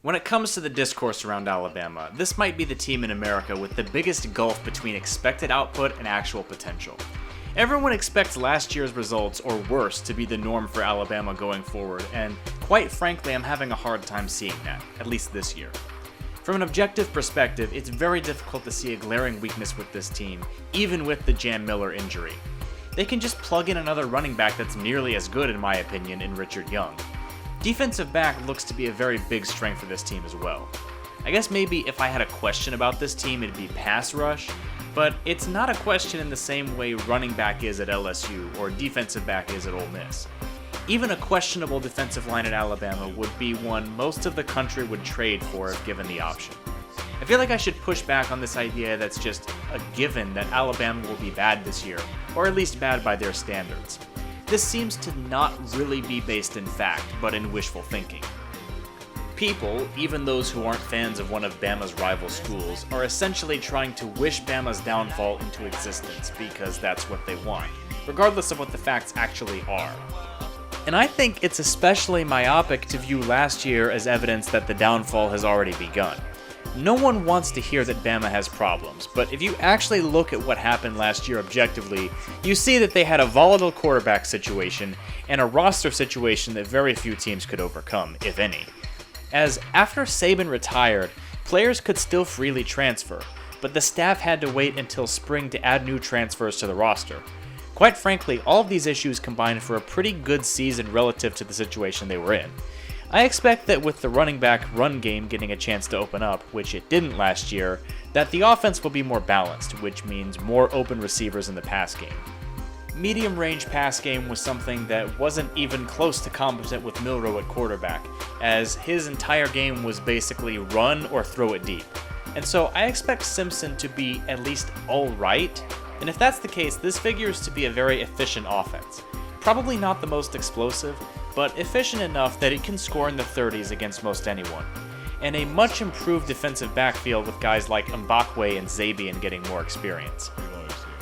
When it comes to the discourse around Alabama, this might be the team in America with the biggest gulf between expected output and actual potential. Everyone expects last year's results, or worse, to be the norm for Alabama going forward, and quite frankly, I'm having a hard time seeing that, at least this year. From an objective perspective, it's very difficult to see a glaring weakness with this team, even with the Jam Miller injury. They can just plug in another running back that's nearly as good, in my opinion, in Richard Young. Defensive back looks to be a very big strength for this team as well. I guess maybe if I had a question about this team, it'd be pass rush, but it's not a question in the same way running back is at LSU or defensive back is at Ole Miss. Even a questionable defensive line at Alabama would be one most of the country would trade for if given the option. I feel like I should push back on this idea that's just a given that Alabama will be bad this year, or at least bad by their standards. This seems to not really be based in fact, but in wishful thinking. People, even those who aren't fans of one of Bama's rival schools, are essentially trying to wish Bama's downfall into existence because that's what they want, regardless of what the facts actually are. And I think it's especially myopic to view last year as evidence that the downfall has already begun. No one wants to hear that Bama has problems, but if you actually look at what happened last year objectively, you see that they had a volatile quarterback situation and a roster situation that very few teams could overcome, if any. As after Saban retired, players could still freely transfer, but the staff had to wait until spring to add new transfers to the roster. Quite frankly, all of these issues combined for a pretty good season relative to the situation they were in. I expect that with the running back run game getting a chance to open up, which it didn't last year, that the offense will be more balanced, which means more open receivers in the pass game. Medium-range pass game was something that wasn't even close to competent with Milroe at quarterback, as his entire game was basically run or throw it deep. And so I expect Simpson to be at least alright, and if that's the case, this figures to be a very efficient offense. Probably not the most explosive, but efficient enough that it can score in the 30s against most anyone. And a much improved defensive backfield with guys like Mbakwe and Zabian getting more experience.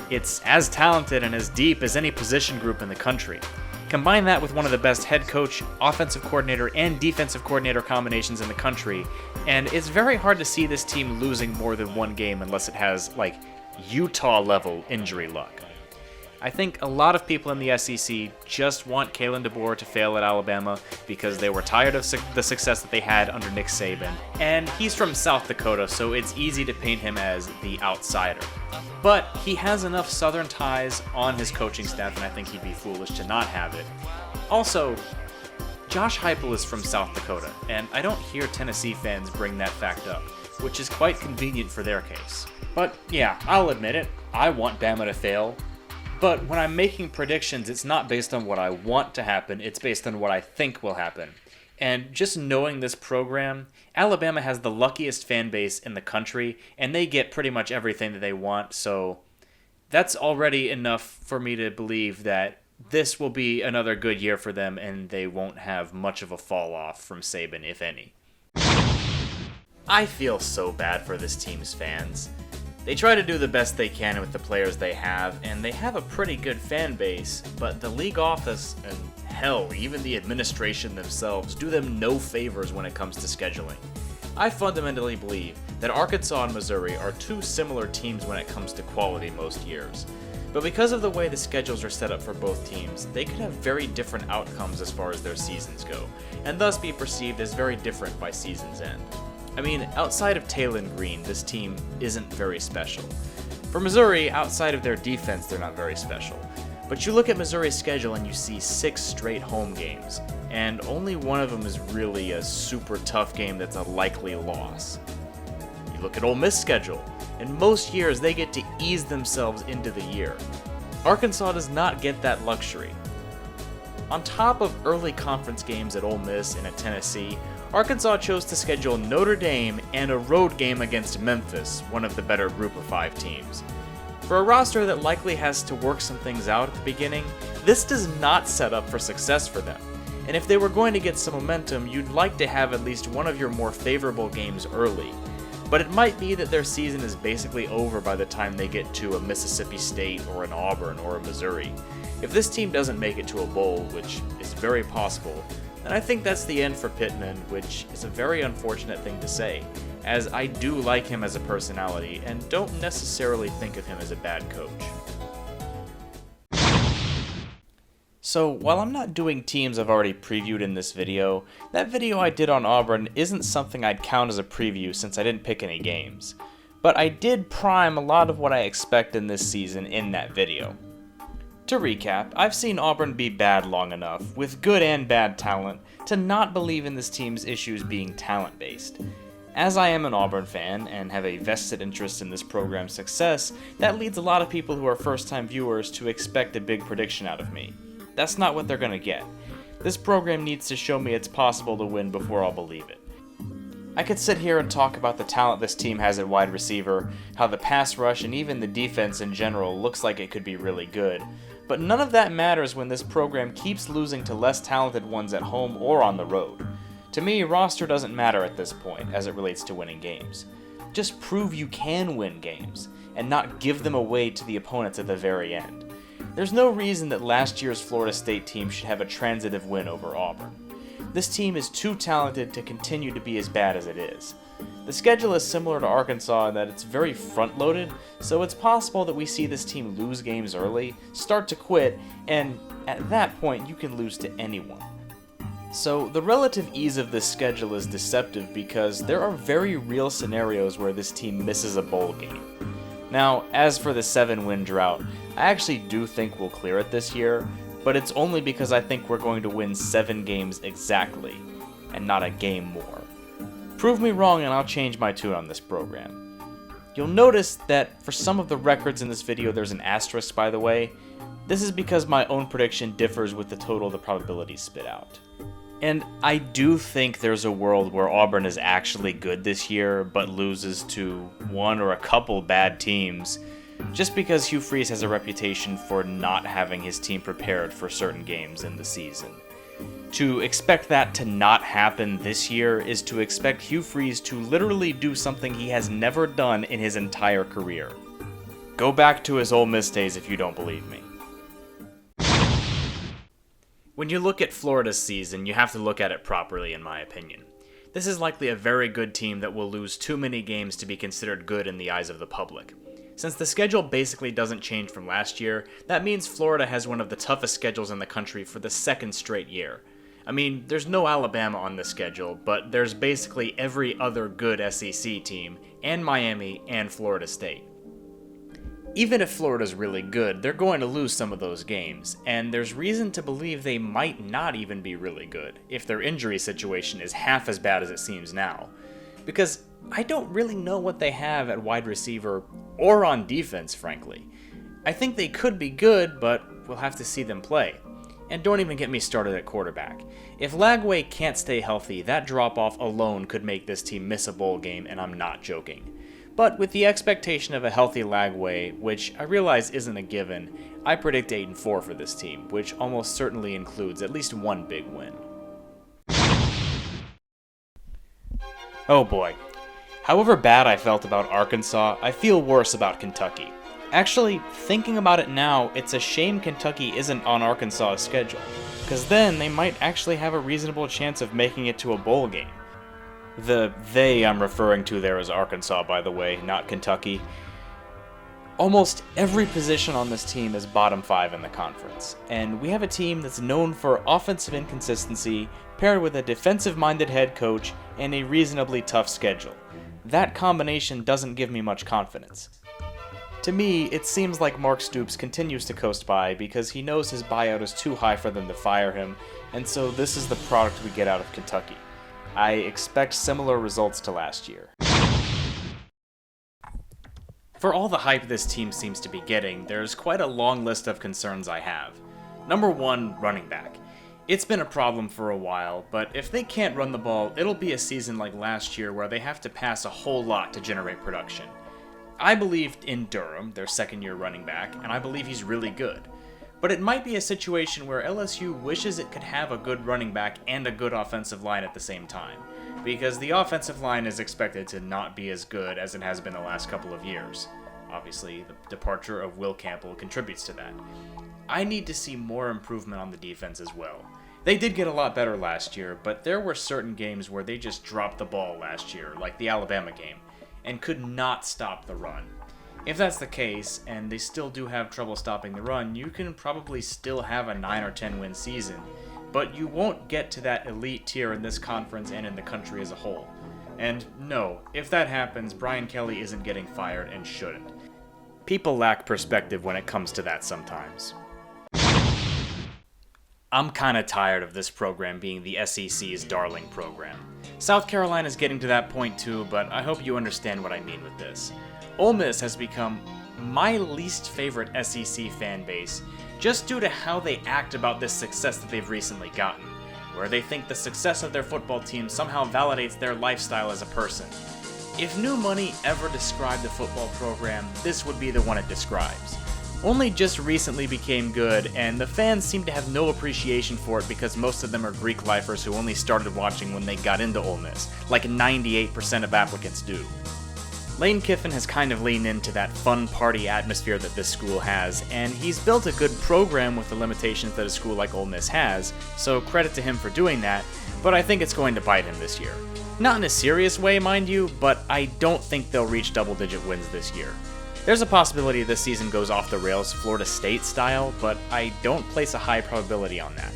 It's as talented and as deep as any position group in the country. Combine that with one of the best head coach, offensive coordinator, and defensive coordinator combinations in the country, and it's very hard to see this team losing more than one game unless it has, like, Utah-level injury luck. I think a lot of people in the SEC just want Kalen DeBoer to fail at Alabama because they were tired of the success that they had under Nick Saban. And he's from South Dakota, so it's easy to paint him as the outsider. But he has enough Southern ties on his coaching staff, and I think he'd be foolish to not have it. Also, Josh Heupel is from South Dakota, and I don't hear Tennessee fans bring that fact up, which is quite convenient for their case. But yeah, I'll admit it, I want Bama to fail. But when I'm making predictions, it's not based on what I want to happen, it's based on what I think will happen. And just knowing this program, Alabama has the luckiest fan base in the country, and they get pretty much everything that they want, so that's already enough for me to believe that this will be another good year for them, and they won't have much of a fall off from Saban, if any. I feel so bad for this team's fans. They try to do the best they can with the players they have, and they have a pretty good fan base, but the league office, and hell, even the administration themselves, do them no favors when it comes to scheduling. I fundamentally believe that Arkansas and Missouri are two similar teams when it comes to quality most years. But because of the way the schedules are set up for both teams, they could have very different outcomes as far as their seasons go, and thus be perceived as very different by season's end. I mean, outside of Taylon Green, this team isn't very special. For Missouri, outside of their defense, they're not very special. But you look at Missouri's schedule and you see 6 straight home games, and only one of them is really a super tough game that's a likely loss. You look at Ole Miss' schedule, and most years they get to ease themselves into the year. Arkansas does not get that luxury. On top of early conference games at Ole Miss and at Tennessee, Arkansas chose to schedule Notre Dame and a road game against Memphis, one of the better group of 5 teams. For a roster that likely has to work some things out at the beginning, this does not set up for success for them. And if they were going to get some momentum, you'd like to have at least one of your more favorable games early. But it might be that their season is basically over by the time they get to a Mississippi State or an Auburn or a Missouri. If this team doesn't make it to a bowl, which is very possible, And I think that's the end for Pittman, which is a very unfortunate thing to say, as I do like him as a personality and don't necessarily think of him as a bad coach. So, while I'm not doing teams I've already previewed in this video, that video I did on Auburn isn't something I'd count as a preview since I didn't pick any games. But I did prime a lot of what I expect in this season in that video. To recap, I've seen Auburn be bad long enough, with good and bad talent, to not believe in this team's issues being talent-based. As I am an Auburn fan, and have a vested interest in this program's success, that leads a lot of people who are first-time viewers to expect a big prediction out of me. That's not what they're gonna get. This program needs to show me it's possible to win before I'll believe it. I could sit here and talk about the talent this team has at wide receiver, how the pass rush and even the defense in general looks like it could be really good, but none of that matters when this program keeps losing to less talented ones at home or on the road. To me, roster doesn't matter at this point as it relates to winning games. Just prove you can win games, and not give them away to the opponents at the very end. There's no reason that last year's Florida State team should have a transitive win over Auburn. This team is too talented to continue to be as bad as it is. The schedule is similar to Arkansas in that it's very front-loaded, so it's possible that we see this team lose games early, start to quit, and at that point you can lose to anyone. So the relative ease of this schedule is deceptive because there are very real scenarios where this team misses a bowl game. Now, as for the 7-win drought, I actually do think we'll clear it this year, but it's only because I think we're going to win 7 games exactly, and not a game more. Prove me wrong and I'll change my tune on this program. You'll notice that for some of the records in this video there's an asterisk, by the way. This is because my own prediction differs with the total the probabilities spit out. And I do think there's a world where Auburn is actually good this year, but loses to one or a couple bad teams, just because Hugh Freeze has a reputation for not having his team prepared for certain games in the season. To expect that to not happen this year is to expect Hugh Freeze to literally do something he has never done in his entire career. Go back to his Ole Miss days if you don't believe me. When you look at Florida's season, you have to look at it properly, in my opinion. This is likely a very good team that will lose too many games to be considered good in the eyes of the public. Since the schedule basically doesn't change from last year, that means Florida has one of the toughest schedules in the country for the second straight year. I mean, there's no Alabama on this schedule, but there's basically every other good SEC team, and Miami, and Florida State. Even if Florida's really good, they're going to lose some of those games, and there's reason to believe they might not even be really good if their injury situation is half as bad as it seems now. Because I don't really know what they have at wide receiver or on defense, frankly. I think they could be good, but we'll have to see them play. And don't even get me started at quarterback. If Lagway can't stay healthy, that drop-off alone could make this team miss a bowl game, and I'm not joking. But with the expectation of a healthy Lagway, which I realize isn't a given, I predict 8-4 for this team, which almost certainly includes at least one big win. Oh boy. However bad I felt about Arkansas, I feel worse about Kentucky. Actually, thinking about it now, it's a shame Kentucky isn't on Arkansas's schedule, because then they might actually have a reasonable chance of making it to a bowl game. The they I'm referring to there is Arkansas, by the way, not Kentucky. Almost every position on this team is bottom 5 in the conference, and we have a team that's known for offensive inconsistency, paired with a defensive-minded head coach and a reasonably tough schedule. That combination doesn't give me much confidence. To me, it seems like Mark Stoops continues to coast by because he knows his buyout is too high for them to fire him, and so this is the product we get out of Kentucky. I expect similar results to last year. For all the hype this team seems to be getting, there's quite a long list of concerns I have. Number 1, running back. It's been a problem for a while, but if they can't run the ball, it'll be a season like last year where they have to pass a whole lot to generate production. I believed in Durham, their second-year running back, and I believe he's really good. But it might be a situation where LSU wishes it could have a good running back and a good offensive line at the same time, because the offensive line is expected to not be as good as it has been the last couple of years. Obviously, the departure of Will Campbell contributes to that. I need to see more improvement on the defense as well. They did get a lot better last year, but there were certain games where they just dropped the ball last year, like the Alabama game, and could not stop the run. If that's the case, and they still do have trouble stopping the run, you can probably still have a 9 or 10 win season, but you won't get to that elite tier in this conference and in the country as a whole. And no, if that happens, Brian Kelly isn't getting fired and shouldn't. People lack perspective when it comes to that sometimes. I'm kinda tired of this program being the SEC's darling program. South Carolina's getting to that point too, but I hope you understand what I mean with this. Ole Miss has become my least favorite SEC fan base just due to how they act about this success that they've recently gotten, where they think the success of their football team somehow validates their lifestyle as a person. If new money ever described a football program, this would be the one it describes. Only just recently became good, and the fans seem to have no appreciation for it because most of them are Greek lifers who only started watching when they got into Ole Miss, like 98% of applicants do. Lane Kiffin has kind of leaned into that fun party atmosphere that this school has, and he's built a good program with the limitations that a school like Ole Miss has, so credit to him for doing that, but I think it's going to bite him this year. Not in a serious way, mind you, but I don't think they'll reach double-digit wins this year. There's a possibility this season goes off the rails Florida State style, but I don't place a high probability on that,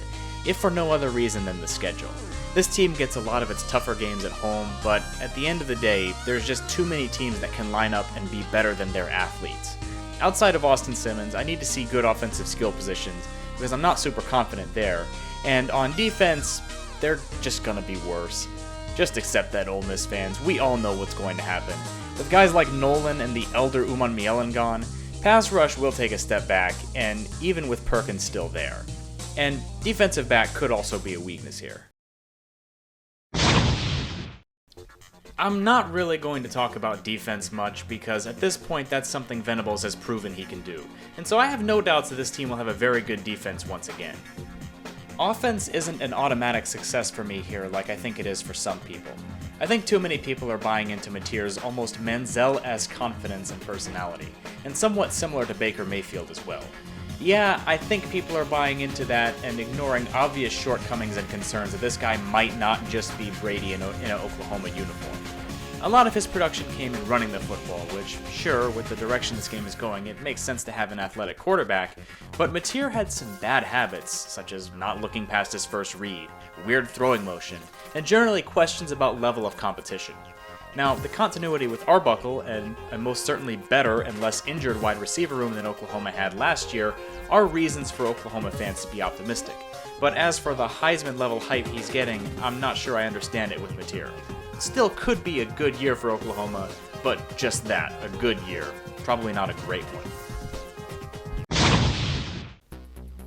if for no other reason than the schedule. This team gets a lot of its tougher games at home, but at the end of the day, there's just too many teams that can line up and be better than their athletes. Outside of Austin Simmons, I need to see good offensive skill positions, because I'm not super confident there, and on defense, they're just gonna be worse. Just accept that, Ole Miss fans, we all know what's going to happen. With guys like Nolan and the elder Uman Mielen gone, pass rush will take a step back, and even with Perkins still there. And defensive back could also be a weakness here. I'm not really going to talk about defense much because at this point that's something Venables has proven he can do, and so I have no doubts that this team will have a very good defense once again. Offense isn't an automatic success for me here like I think it is for some people. I think too many people are buying into Mateer's almost Manziel-esque confidence and personality, and somewhat similar to Baker Mayfield as well. Yeah, I think people are buying into that and ignoring obvious shortcomings and concerns that this guy might not just be Brady in an Oklahoma uniform. A lot of his production came in running the football, which, sure, with the direction this game is going, it makes sense to have an athletic quarterback, but Mateer had some bad habits, such as not looking past his first read, weird throwing motion, and generally questions about level of competition. Now, the continuity with Arbuckle and a most certainly better and less injured wide receiver room than Oklahoma had last year are reasons for Oklahoma fans to be optimistic. But as for the Heisman level hype he's getting, I'm not sure I understand it with Mateer. Still could be a good year for Oklahoma, but just that, a good year. Probably not a great one.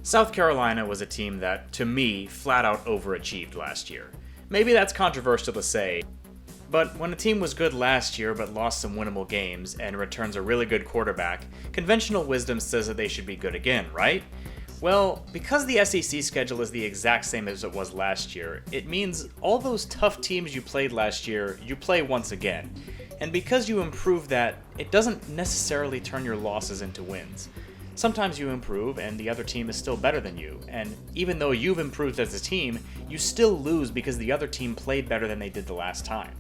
South Carolina was a team that, to me, flat out overachieved last year. Maybe that's controversial to say, but when a team was good last year but lost some winnable games and returns a really good quarterback, conventional wisdom says that they should be good again, right? Well, because the SEC schedule is the exact same as it was last year, it means all those tough teams you played last year, you play once again. And because you improve that, it doesn't necessarily turn your losses into wins. Sometimes you improve and the other team is still better than you, and even though you've improved as a team, you still lose because the other team played better than they did the last time.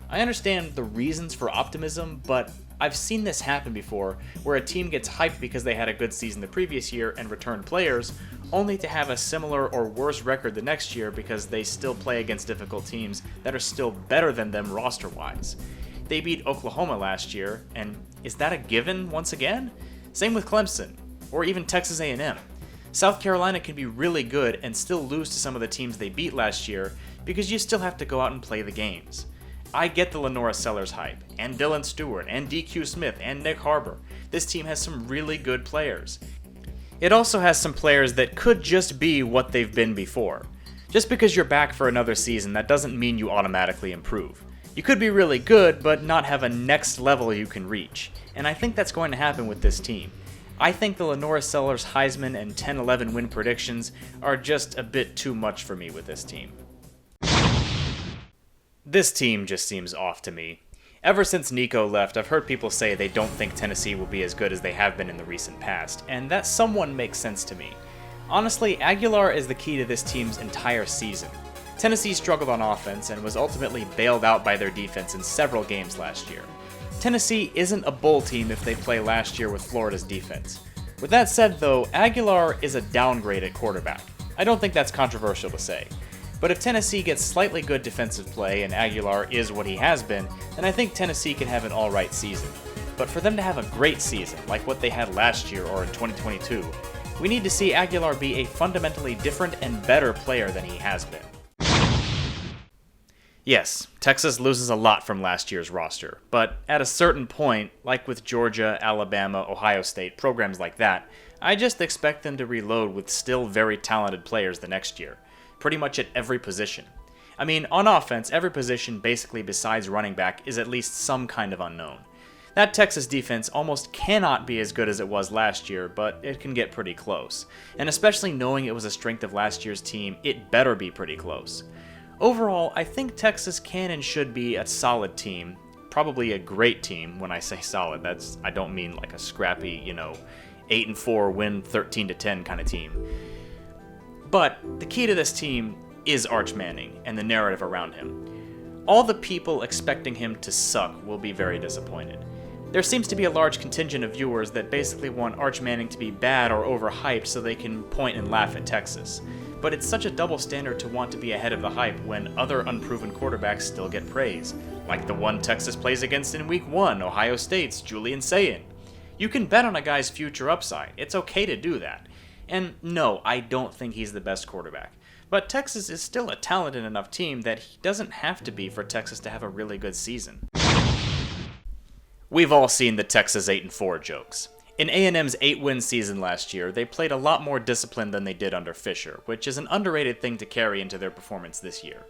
I understand the reasons for optimism, but I've seen this happen before, where a team gets hyped because they had a good season the previous year and returned players, only to have a similar or worse record the next year because they still play against difficult teams that are still better than them roster-wise. They beat Oklahoma last year, and is that a given once again? Same with Clemson, or even Texas A&M. South Carolina can be really good and still lose to some of the teams they beat last year because you still have to go out and play the games. I get the Lenora Sellers hype, and Dylan Stewart, and DQ Smith, and Nick Harbor. This team has some really good players. It also has some players that could just be what they've been before. Just because you're back for another season, that doesn't mean you automatically improve. You could be really good, but not have a next level you can reach. And I think that's going to happen with this team. I think the Lenora Sellers Heisman and 10-11 win predictions are just a bit too much for me with this team. This team just seems off to me. Ever since Nico left, I've heard people say they don't think Tennessee will be as good as they have been in the recent past, and that somewhat makes sense to me. Honestly, Aguilar is the key to this team's entire season. Tennessee struggled on offense and was ultimately bailed out by their defense in several games last year. Tennessee isn't a bowl team if they play last year with Florida's defense. With that said though, Aguilar is a downgrade at quarterback. I don't think that's controversial to say. But if Tennessee gets slightly good defensive play and Aguilar is what he has been, then I think Tennessee can have an alright season. But for them to have a great season, like what they had last year or in 2022, we need to see Aguilar be a fundamentally different and better player than he has been. Yes, Texas loses a lot from last year's roster, but at a certain point, like with Georgia, Alabama, Ohio State, programs like that, I just expect them to reload with still very talented players the next year, pretty much at every position. I mean, on offense, every position basically besides running back is at least some kind of unknown. That Texas defense almost cannot be as good as it was last year, but it can get pretty close. And especially knowing it was a strength of last year's team, it better be pretty close. Overall, I think Texas can and should be a solid team, probably a great team. When I say solid, I don't mean like a scrappy, 8-4 win 13-10 kind of team. But the key to this team is Arch Manning and the narrative around him. All the people expecting him to suck will be very disappointed. There seems to be a large contingent of viewers that basically want Arch Manning to be bad or overhyped so they can point and laugh at Texas. But it's such a double standard to want to be ahead of the hype when other unproven quarterbacks still get praise, like the one Texas plays against in Week 1, Ohio State's Julian Sayin. You can bet on a guy's future upside. It's okay to do that. And no, I don't think he's the best quarterback. But Texas is still a talented enough team that he doesn't have to be for Texas to have a really good season. We've all seen the Texas 8-4 jokes. In A&M's 8-win season last year, they played a lot more disciplined than they did under Fisher, which is an underrated thing to carry into their performance this year.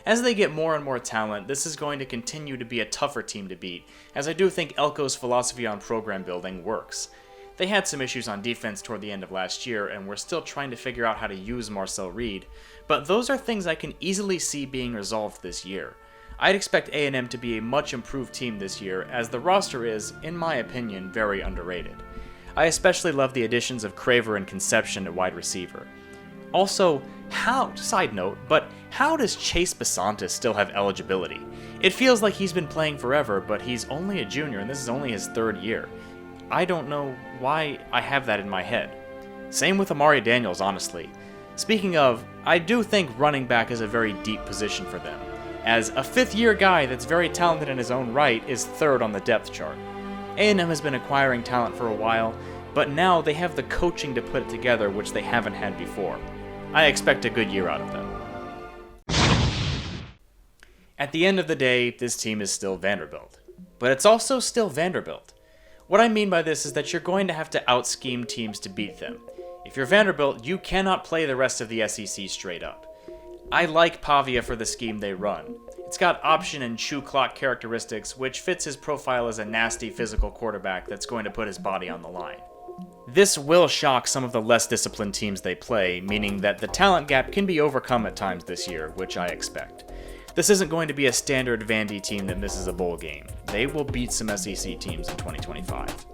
As they get more and more talent, this is going to continue to be a tougher team to beat, as I do think Elko's philosophy on program building works. They had some issues on defense toward the end of last year, and we're still trying to figure out how to use Marcel Reed, but those are things I can easily see being resolved this year. I'd expect A&M to be a much improved team this year, as the roster is, in my opinion, very underrated. I especially love the additions of Craver and Conception at wide receiver. Also, how does Chase Basantis still have eligibility? It feels like he's been playing forever, but he's only a junior and this is only his third year. I don't know why I have that in my head. Same with Amari Daniels, honestly. Speaking of, I do think running back is a very deep position for them, as a fifth-year guy that's very talented in his own right is third on the depth chart. A&M has been acquiring talent for a while, but now they have the coaching to put it together, which they haven't had before. I expect a good year out of them. At the end of the day, this team is still Vanderbilt. But it's also still Vanderbilt. What I mean by this is that you're going to have to out-scheme teams to beat them. If you're Vanderbilt, you cannot play the rest of the SEC straight up. I like Pavia for the scheme they run. It's got option and chew clock characteristics, which fits his profile as a nasty physical quarterback that's going to put his body on the line. This will shock some of the less disciplined teams they play, meaning that the talent gap can be overcome at times this year, which I expect. This isn't going to be a standard Vandy team that misses a bowl game. They will beat some SEC teams in 2025.